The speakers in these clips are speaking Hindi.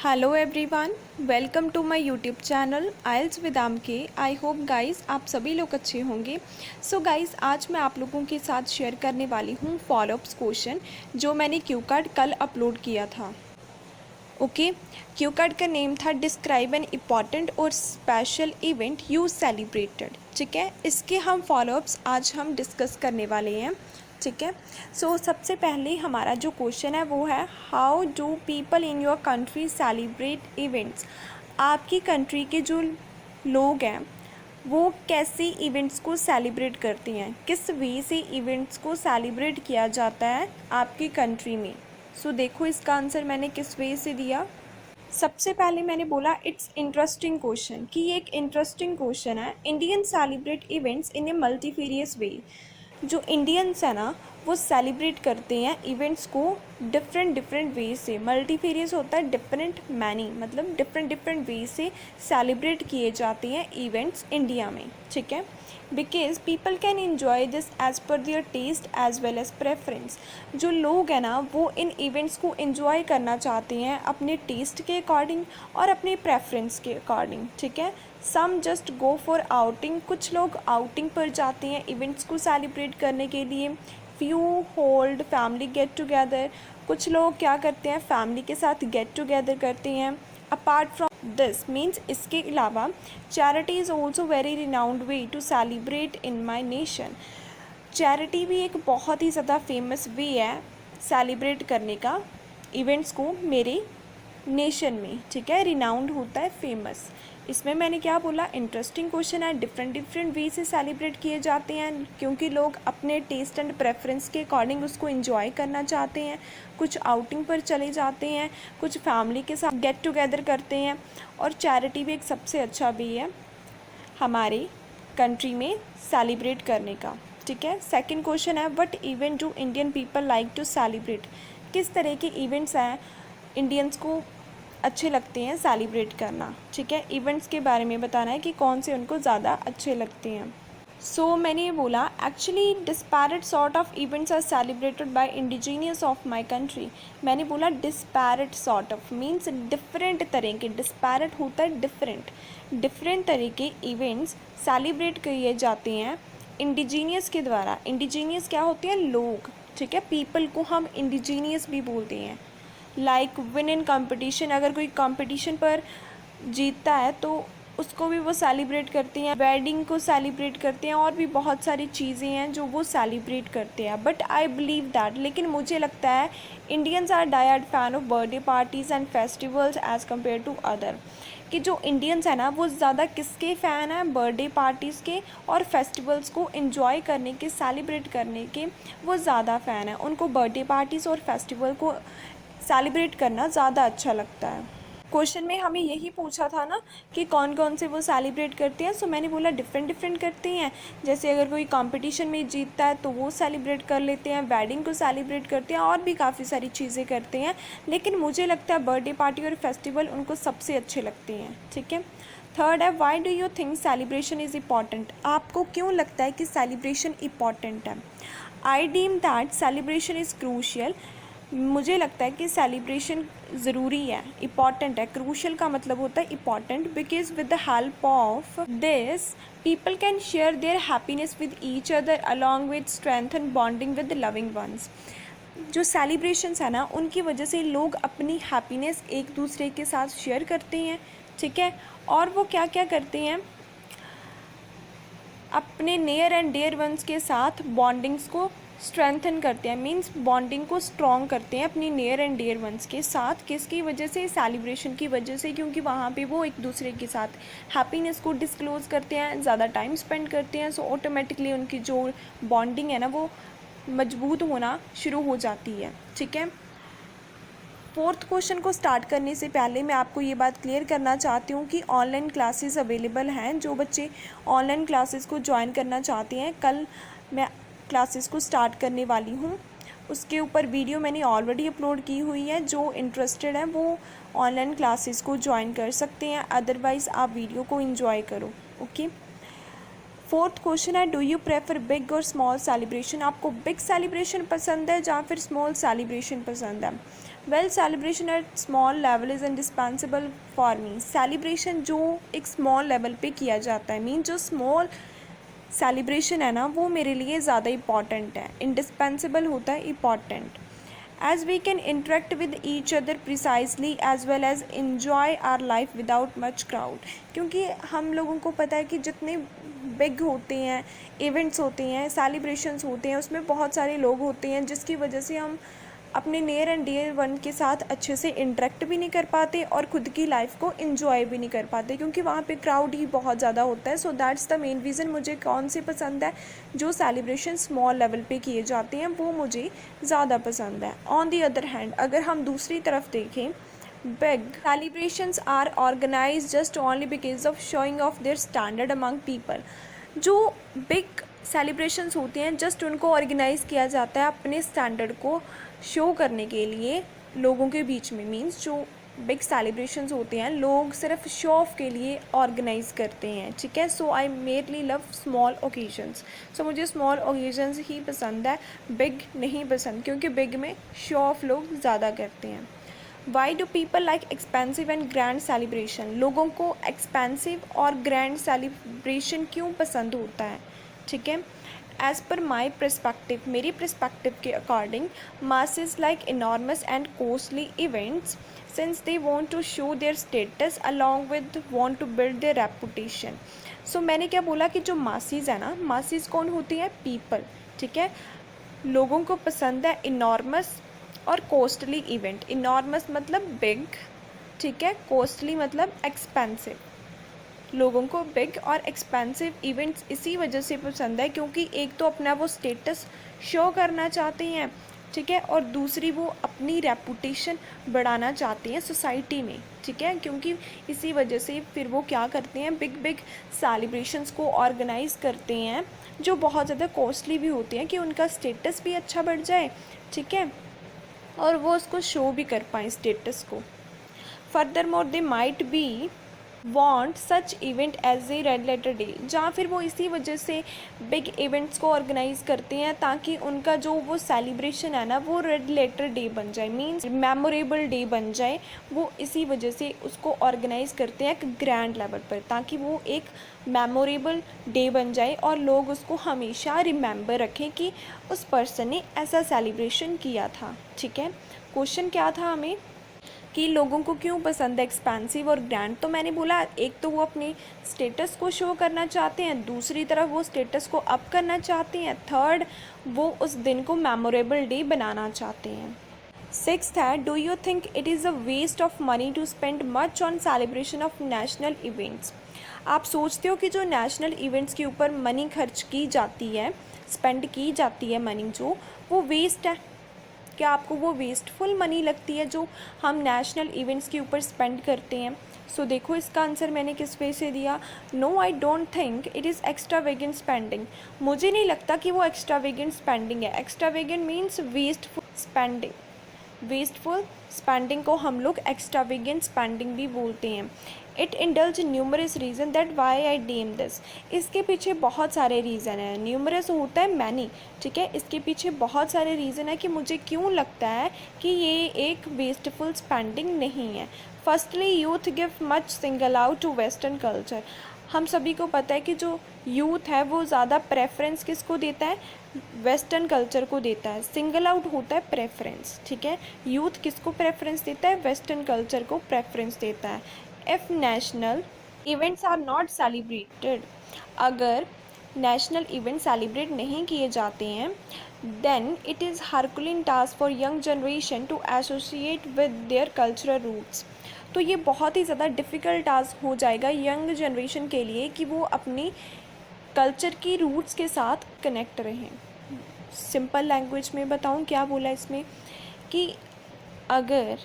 Hello everyone, welcome to my YouTube channel IELTS with M K. I hope guys आप सभी लोग अच्छे होंगे। सो गाइस आज मैं आप लोगों के साथ शेयर करने वाली हूँ फॉलोअप्स क्वेश्चन जो मैंने क्यू कार्ड कल अपलोड किया था। ओके, क्यू कार्ड का नेम था डिस्क्राइब एन इम्पॉर्टेंट और स्पेशल इवेंट यू सेलिब्रेटेड। ठीक है, इसके हम फॉलोअप्स आज हम डिस्कस करने वाले हैं। ठीक है, सो सबसे पहले हमारा जो क्वेश्चन है वो है how do people in your country celebrate events. आपकी कंट्री के जो लोग हैं वो कैसे इवेंट्स को सेलिब्रेट करते हैं, किस वे से इवेंट्स को सेलिब्रेट किया जाता है आपकी कंट्री में। सो देखो इसका आंसर मैंने किस वे से दिया। सबसे पहले मैंने बोला इट्स इंटरेस्टिंग क्वेश्चन, कि ये एक इंटरेस्टिंग क्वेश्चन है। Indian celebrate events in a multifarious way. जो इंडियंस है ना वो सेलिब्रेट करते हैं इवेंट्स को डिफरेंट डिफरेंट वे से। मल्टीफेरियस होता है डिफरेंट मैनी, मतलब डिफरेंट डिफरेंट वे से सेलिब्रेट किए जाते हैं इवेंट्स इंडिया में। ठीक है, because people can enjoy this as per their taste as well as preference. जो लोग हैं ना वो इन इवेंट्स को इन्जॉय करना चाहते हैं अपने टेस्ट के अकॉर्डिंग और अपने प्रेफरेंस के अकॉर्डिंग। ठीक है, सम जस्ट गो फॉर आउटिंग, कुछ लोग आउटिंग पर जाते हैं इवेंट्स को सेलिब्रेट करने के लिए। Few hold family get together, कुछ लोग क्या करते हैं फैमिली के साथ गेट टुगेदर करते हैं। अपार्ट फ्रॉम दिस मीन्स इसके अलावा charity is also very renowned way to celebrate in my nation. Charity भी एक बहुत ही ज़्यादा फेमस वे है सेलिब्रेट करने का इवेंट्स को मेरे नेशन में। ठीक है, रिनाउंड होता है फेमस। इसमें मैंने क्या बोला, इंटरेस्टिंग क्वेश्चन है। डिफरेंट डिफरेंट वे से सेलिब्रेट किए जाते हैं क्योंकि लोग अपने टेस्ट एंड प्रेफरेंस के अकॉर्डिंग उसको एंजॉय करना चाहते हैं। कुछ आउटिंग पर चले जाते हैं, कुछ फैमिली के साथ गेट टुगेदर करते हैं, और चैरिटी भी एक सबसे अच्छा वे है हमारे कंट्री में सेलिब्रेट करने का। ठीक है, सेकंड क्वेश्चन है what event do Indian people like to celebrate. किस तरह के इवेंट्स हैं इंडियंस को अच्छे लगते हैं सेलिब्रेट करना। ठीक है, इवेंट्स के बारे में बताना है कि कौन से उनको ज़्यादा अच्छे लगते हैं। सो मैंने ये बोला actually disparate sort of events are celebrated by indigenous of my country. मैंने बोला disparate sort of means different तरह के, डिस्पैरेट होता है डिफरेंट, डिफरेंट तरह के इवेंट्स सेलिब्रेट किए जाते हैं इंडिजीनियस के द्वारा। इंडिजीनियस क्या होते हैं, लोग। ठीक है, पीपल को हम इंडिजीनियस भी बोलते हैं। लाइक विन इन कंपटीशन, अगर कोई कंपटीशन पर जीतता है तो उसको भी वो सेलिब्रेट करते हैं। वेडिंग को सेलिब्रेट करते हैं, और भी बहुत सारी चीज़ें हैं जो वो सेलिब्रेट करते हैं। बट आई बिलीव दैट, लेकिन मुझे लगता है Indians are died fan of birthday parties and festivals as compare to other. कि जो इंडियंस है ना वो ज़्यादा किसके फ़ैन हैं, बर्थडे पार्टीज़ के और फेस्टिवल्स को एंजॉय करने के, सेलिब्रेट करने के वो ज़्यादा फ़ैन हैं। उनको बर्थडे पार्टीज़ और फेस्टिवल को सेलिब्रेट करना ज़्यादा अच्छा लगता है। क्वेश्चन में हमें यही पूछा था ना कि कौन कौन से वो सेलिब्रेट करते हैं। सो मैंने बोला डिफरेंट डिफरेंट करते हैं। जैसे अगर कोई कंपटीशन में जीतता है तो वो सेलिब्रेट कर लेते हैं, वेडिंग को सेलिब्रेट करते हैं, और भी काफ़ी सारी चीज़ें करते हैं। लेकिन मुझे लगता है बर्थडे पार्टी और फेस्टिवल उनको सबसे अच्छे लगते हैं। ठीक है, थर्ड है why do you think celebration is important. आपको क्यों लगता है कि सेलिब्रेशन इम्पॉर्टेंट है। I deem that celebration is crucial. मुझे लगता है कि सेलिब्रेशन ज़रूरी है, इम्पॉर्टेंट है। क्रूशल का मतलब होता है important, because with the help of this people can share their happiness with each other along with strength and bonding with loving ones. जो सेलिब्रेशंस है ना उनकी वजह से लोग अपनी हैप्पीनेस एक दूसरे के साथ शेयर करते हैं। ठीक है, और वो क्या क्या करते हैं, अपने नियर एंड डियर वंस के साथ बॉन्डिंग्स को स्ट्रेंथन करते हैं, मींस बॉन्डिंग को स्ट्रॉन्ग करते हैं अपनी नियर एंड डियर वंस के साथ। किसकी वजह से, सेलिब्रेशन की वजह से, क्योंकि वहाँ पे वो एक दूसरे के साथ हैप्पीनेस को डिस्क्लोज़ करते हैं, ज़्यादा टाइम स्पेंड करते हैं। सो ऑटोमेटिकली उनकी जो बॉन्डिंग है ना वो मजबूत होना शुरू हो जाती है। ठीक है, फोर्थ क्वेश्चन को स्टार्ट करने से पहले मैं आपको ये बात क्लियर करना चाहती हूँ कि ऑनलाइन क्लासेस अवेलेबल हैं। जो बच्चे ऑनलाइन क्लासेस को ज्वाइन करना चाहते हैं, कल मैं क्लासेस को स्टार्ट करने वाली हूँ। उसके ऊपर वीडियो मैंने ऑलरेडी अपलोड की हुई है। जो इंटरेस्टेड है वो ऑनलाइन क्लासेस को ज्वाइन कर सकते हैं, अदरवाइज़ आप वीडियो को एंजॉय करो। ओके, फोर्थ क्वेश्चन है do you prefer big or small celebration. आपको बिग सेलिब्रेशन पसंद है या फिर स्मॉल सेलिब्रेशन पसंद है। Well celebration at small level is indispensable for me. Celebration जो एक स्मॉल लेवल पे किया जाता है, मीन जो स्मॉल सेलिब्रेशन है ना, वो मेरे लिए ज़्यादा इम्पॉर्टेंट है। इंडिस्पेंसिबल होता है important. As we can interact with each other precisely as well as enjoy our life without much crowd. क्योंकि हम लोगों को पता है कि जितने बिग होते हैं इवेंट्स होते हैं, सेलिब्रेशंस होते हैं, उसमें बहुत सारे लोग होते हैं, जिसकी वजह से हम अपने नियर एंड डियर वन के साथ अच्छे से इंटरेक्ट भी नहीं कर पाते और ख़ुद की लाइफ को इन्जॉय भी नहीं कर पाते, क्योंकि वहाँ पे क्राउड ही बहुत ज़्यादा होता है। So that's the main reason मुझे कौन सी पसंद है, जो सेलिब्रेशन स्मॉल लेवल पे किए जाते हैं वो मुझे ज़्यादा पसंद है। ऑन दी अदर हैंड अगर हम दूसरी तरफ देखें, big celebrations are organise just only because of showing off their standard among people. जो बिग सेलिब्रेशंस होते हैं जस्ट उनको ऑर्गेनाइज़ किया जाता है अपने स्टैंडर्ड को शो करने के लिए लोगों के बीच में। मीन्स जो बिग सेलिब्रेशंस होते हैं लोग सिर्फ शो ऑफ के लिए ऑर्गेनाइज़ करते हैं, ठीक है। सो आई मेनली लव स्मॉल ओकेजन्स। सो मुझे स्मॉल ओकेजन्स ही पसंद है, बिग नहीं पसंद, क्योंकि बिग में शो ऑफ लोग ज़्यादा करते हैं। Why do people like expensive and grand celebration. लोगों को एक्सपेंसिव और ग्रैंड सेलिब्रेशन क्यों पसंद होता है, ठीक है। एज़ पर माई परस्पेक्टिव, मेरी परस्पेक्टिव के according, masses like enormous and costly events since they want to show their status along with want to build their reputation। सो मैंने क्या बोला कि जो masses है ना, masses कौन होती है, people, ठीक है। लोगों को पसंद है इनॉर्मस और कॉस्टली इवेंट। इनॉर्मस मतलब बिग, ठीक है, कॉस्टली मतलब एक्सपेंसिव। लोगों को बिग और एक्सपेंसिव इवेंट्स इसी वजह से पसंद है क्योंकि एक तो अपना वो स्टेटस शो करना चाहते हैं, ठीक है, और दूसरी वो अपनी रेपुटेशन बढ़ाना चाहते हैं सोसाइटी में, ठीक है। क्योंकि इसी वजह से फिर वो क्या करते हैं, बिग बिग सेलिब्रेशंस को ऑर्गेनाइज़ करते हैं जो बहुत ज़्यादा कॉस्टली भी होते हैं कि उनका स्टेटस भी अच्छा बढ़ जाए, ठीक है, और वो उसको शो भी कर पाएँ स्टेटस को। Furthermore they might be want such event as a red letter day, जहाँ फिर वो इसी वजह से बिग इवेंट्स को ऑर्गेनाइज़ करते हैं ताकि उनका जो वो सेलिब्रेशन है ना वो रेड लेटर डे बन जाए, मीन्स मेमोरेबल डे बन जाए। वो इसी वजह से उसको ऑर्गेनाइज़ करते हैं एक ग्रैंड लेवल पर ताकि वो एक मेमोरेबल डे बन जाए और लोग उसको हमेशा रिमेंबर रखें कि उस पर्सन ने ऐसा सेलिब्रेशन किया था, ठीक है। क्वेश्चन क्या था हमें कि लोगों को क्यों पसंद है एक्सपेंसिव और ग्रैंड। तो मैंने बोला एक तो वो अपने स्टेटस को शो करना चाहते हैं, दूसरी तरफ वो स्टेटस को अप करना चाहते हैं, थर्ड वो उस दिन को मेमोरेबल डे बनाना चाहते हैं। सिक्स्थ है, do you think it is a waste of money to spend much on celebration of national events. आप सोचते हो कि जो नेशनल इवेंट्स के ऊपर मनी खर्च की जाती है, स्पेंड की जाती है मनी, जो वो वेस्ट है। क्या आपको वो वेस्टफुल मनी लगती है जो हम नेशनल इवेंट्स के ऊपर स्पेंड करते हैं। सो देखो इसका आंसर मैंने किस वे से दिया, no I don't think it is extravagant spending. मुझे नहीं लगता कि वो एक्स्ट्रावेगेंट स्पेंडिंग है। Extravagant means wasteful spending. Wasteful spending को हम लोग एक्स्ट्रावेगेंट स्पेंडिंग भी बोलते हैं। It indulge numerous reason that why I deem this. इसके पीछे बहुत सारे रीज़न है, न्यूमरस होता है मैनी, ठीक है। इसके पीछे बहुत सारे रीज़न है कि मुझे क्यों लगता है कि ये एक वेस्टफुल स्पेंडिंग नहीं है। Firstly youth give much single out to western culture. हम सभी को पता है कि जो यूथ है वो ज़्यादा प्रेफरेंस किसको देता है, वेस्टर्न कल्चर को देता है। सिंगल आउट होता है प्रेफरेंस, ठीक है। यूथ किसको प्रेफरेंस देता है, वेस्टर्न कल्चर को प्रेफरेंस देता है। If national events are not celebrated, अगर नेशनल इवेंट सेलिब्रेट नहीं किए जाते हैं, then it is herculean task for young generation to associate with their cultural roots. तो ये बहुत ही ज़्यादा डिफ़िकल्ट टास्क हो जाएगा यंग जनरेशन के लिए कि वो अपनी कल्चर की रूट्स के साथ कनेक्ट रहें। सिंपल लैंग्वेज में बताऊं क्या बोला इसमें, कि अगर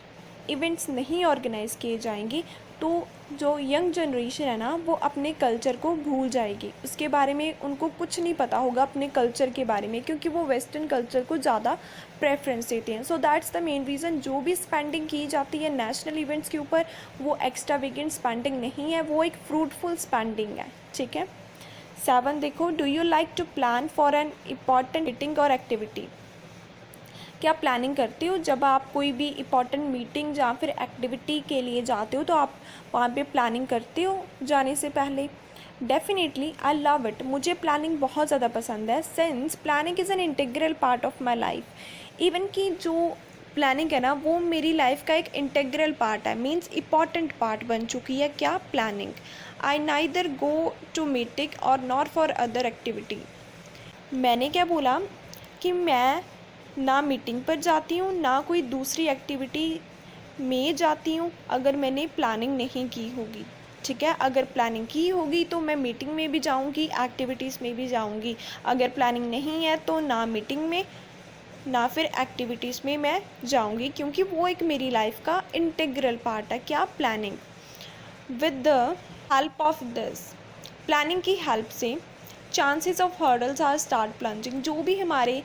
इवेंट्स नहीं ऑर्गेनाइज़ किए जाएंगे तो जो यंग जनरेशन है ना वो अपने कल्चर को भूल जाएगी। उसके बारे में उनको कुछ नहीं पता होगा अपने कल्चर के बारे में, क्योंकि वो वेस्टर्न कल्चर को ज़्यादा प्रेफरेंस देते हैं। So that's the main reason जो भी स्पेंडिंग की जाती है नेशनल इवेंट्स के ऊपर वो एक्स्ट्रावेगेंट स्पेंडिंग नहीं है, वो एक फ्रूटफुल स्पेंडिंग है, ठीक है। 7 देखो, do you like to plan for an important meeting or activity. क्या प्लानिंग करते हो जब आप कोई भी इम्पॉर्टेंट मीटिंग या फिर एक्टिविटी के लिए जाते हो, तो आप वहाँ पे प्लानिंग करते हो जाने से पहले? डेफिनेटली आई लव इट, मुझे प्लानिंग बहुत ज़्यादा पसंद है, since planning is an integral part of my life. Even कि जो प्लानिंग है ना, वो मेरी लाइफ का एक इंटीग्रल पार्ट है, मीन्स इम्पॉर्टेंट पार्ट बन चुकी है। क्या? Planning. I neither go to meeting or not for other activity. मैंने क्या बोला कि मैं ना मीटिंग पर जाती हूँ ना कोई दूसरी एक्टिविटी में जाती हूँ अगर मैंने प्लानिंग नहीं की होगी। ठीक है, अगर प्लानिंग की होगी तो मैं मीटिंग में भी जाऊँगी, एक्टिविटीज़ में भी जाऊँगी। अगर प्लानिंग नहीं है तो ना मीटिंग में ना फिर एक्टिविटीज़ में मैं जाऊँगी, क्योंकि वो एक मेरी लाइफ का इंटीग्रल पार्ट है। क्या? Planning. With the help of this, planning की हेल्प से chances of hurdles are start plunging. जो भी हमारे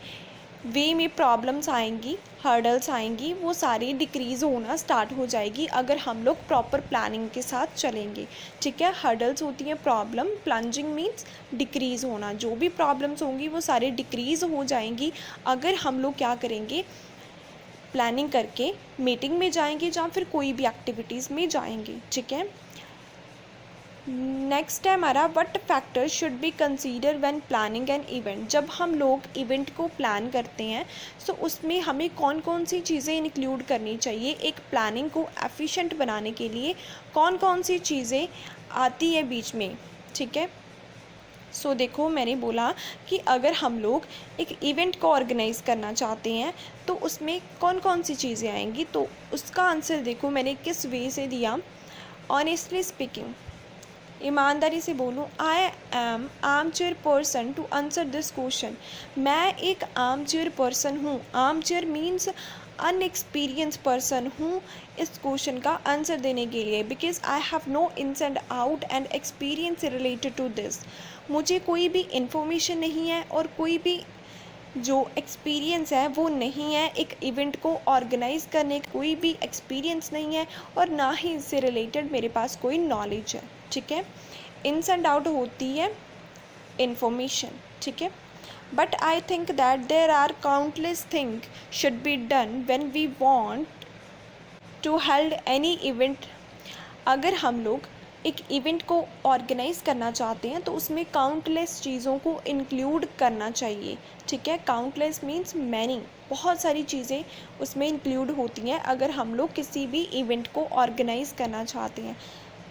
वे में प्रॉब्लम्स आएंगी, हर्डल्स आएंगी, वो सारी डिक्रीज़ होना स्टार्ट हो जाएगी अगर हम लोग प्रॉपर प्लानिंग के साथ चलेंगे। ठीक है, हर्डल्स होती हैं प्रॉब्लम, प्लंजिंग मीन्स डिक्रीज़ होना। जो भी प्रॉब्लम्स होंगी वो सारी डिक्रीज़ हो जाएंगी अगर हम लोग क्या करेंगे, प्लानिंग करके मीटिंग में जाएंगे या फिर कोई भी एक्टिविटीज़ में जाएंगे। ठीक है, नेक्स्ट है हमारा, what factors should be consider when planning an event. जब हम लोग इवेंट को प्लान करते हैं तो उसमें हमें कौन कौन सी चीज़ें इंक्लूड करनी चाहिए, एक प्लानिंग को एफिशिएंट बनाने के लिए कौन कौन सी चीज़ें आती है बीच में। ठीक है, सो देखो, मैंने बोला कि अगर हम लोग एक इवेंट को ऑर्गेनाइज़ करना चाहते हैं तो उसमें कौन कौन सी चीज़ें आएंगी, तो उसका आंसर देखो मैंने किस वे से दिया। ऑनेस्टली स्पीकिंग, ईमानदारी से बोलूँ, I am armchair person to answer this question. मैं एक आर्म चेयर पर्सन हूँ, armchair means inexperience person हूँ इस क्वेश्चन का आंसर देने के लिए, because I have no ins and out and experience related to this. मुझे कोई भी इंफॉर्मेशन नहीं है और कोई भी जो एक्सपीरियंस है वो नहीं है, एक इवेंट को ऑर्गेनाइज़ करने का कोई भी एक्सपीरियंस नहीं है और ना ही इससे रिलेटेड मेरे पास कोई नॉलेज है। ठीक है, इन्स एंड आउट होती है इंफॉर्मेशन। ठीक है, but I think that there are countless thing should be done when we want to held any event. अगर हम लोग एक इवेंट को ऑर्गेनाइज़ करना चाहते हैं तो उसमें काउंटलेस चीज़ों को इंक्लूड करना चाहिए। ठीक है, काउंटलेस मीन्स मैनी, बहुत सारी चीज़ें उसमें इंक्लूड होती हैं अगर हम लोग किसी भी इवेंट को ऑर्गेनाइज़ करना चाहते हैं।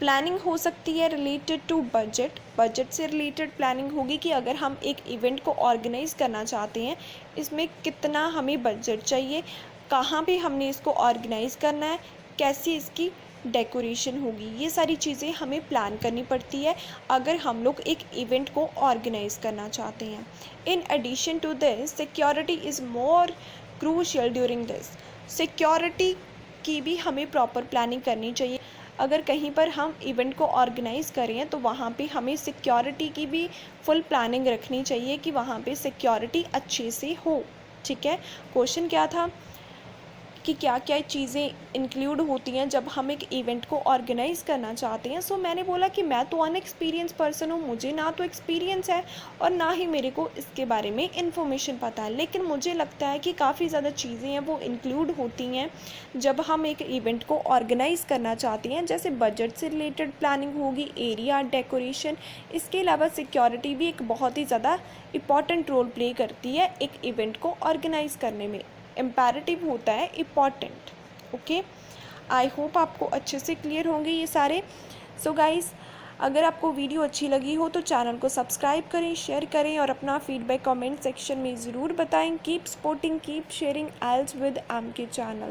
प्लानिंग हो सकती है रिलेटेड टू बजट, बजट से रिलेटेड प्लानिंग होगी कि अगर हम एक इवेंट को ऑर्गेनाइज़ करना चाहते हैं इसमें कितना हमें बजट चाहिए, कहाँ पे हमने इसको ऑर्गेनाइज़ करना है, कैसी इसकी डेकोरेशन होगी, ये सारी चीज़ें हमें प्लान करनी पड़ती है अगर हम लोग एक इवेंट को ऑर्गेनाइज़ करना चाहते हैं। In addition to this, security is more crucial during this. Security की भी हमें प्रॉपर प्लानिंग करनी चाहिए। अगर कहीं पर हम इवेंट को ऑर्गेनाइज़ करें तो वहाँ पे हमें सिक्योरिटी की भी फुल प्लानिंग रखनी चाहिए कि वहाँ पे सिक्योरिटी अच्छे से हो। ठीक है, क्वेश्चन क्या था कि क्या क्या चीज़ें इंक्लूड होती हैं जब हम एक इवेंट को ऑर्गेनाइज़ करना चाहते हैं। सो मैंने बोला कि मैं तो अनएक्सपीरियंस पर्सन हूँ, मुझे ना तो एक्सपीरियंस है और ना ही मेरे को इसके बारे में इन्फॉर्मेशन पता है, लेकिन मुझे लगता है कि काफ़ी ज़्यादा चीज़ें हैं वो इंक्लूड होती हैं जब हम एक इवेंट को ऑर्गेनाइज़ करना चाहते हैं। जैसे बजट से रिलेटेड प्लानिंग होगी, एरिया, डेकोरेशन, इसके अलावा सिक्योरिटी भी एक बहुत ही ज़्यादा इम्पॉर्टेंट रोल प्ले करती है एक इवेंट को ऑर्गेनाइज़ करने में। इम्पेरेटिव होता है इम्पॉर्टेंट। ओके, आई होप आपको अच्छे से क्लियर होंगे ये सारे। सो गाइस, अगर आपको वीडियो अच्छी लगी हो तो चैनल को सब्सक्राइब करें, शेयर करें और अपना फीडबैक कमेंट सेक्शन में ज़रूर बताएं। Keep supporting, keep sharing IELTS with M K channel.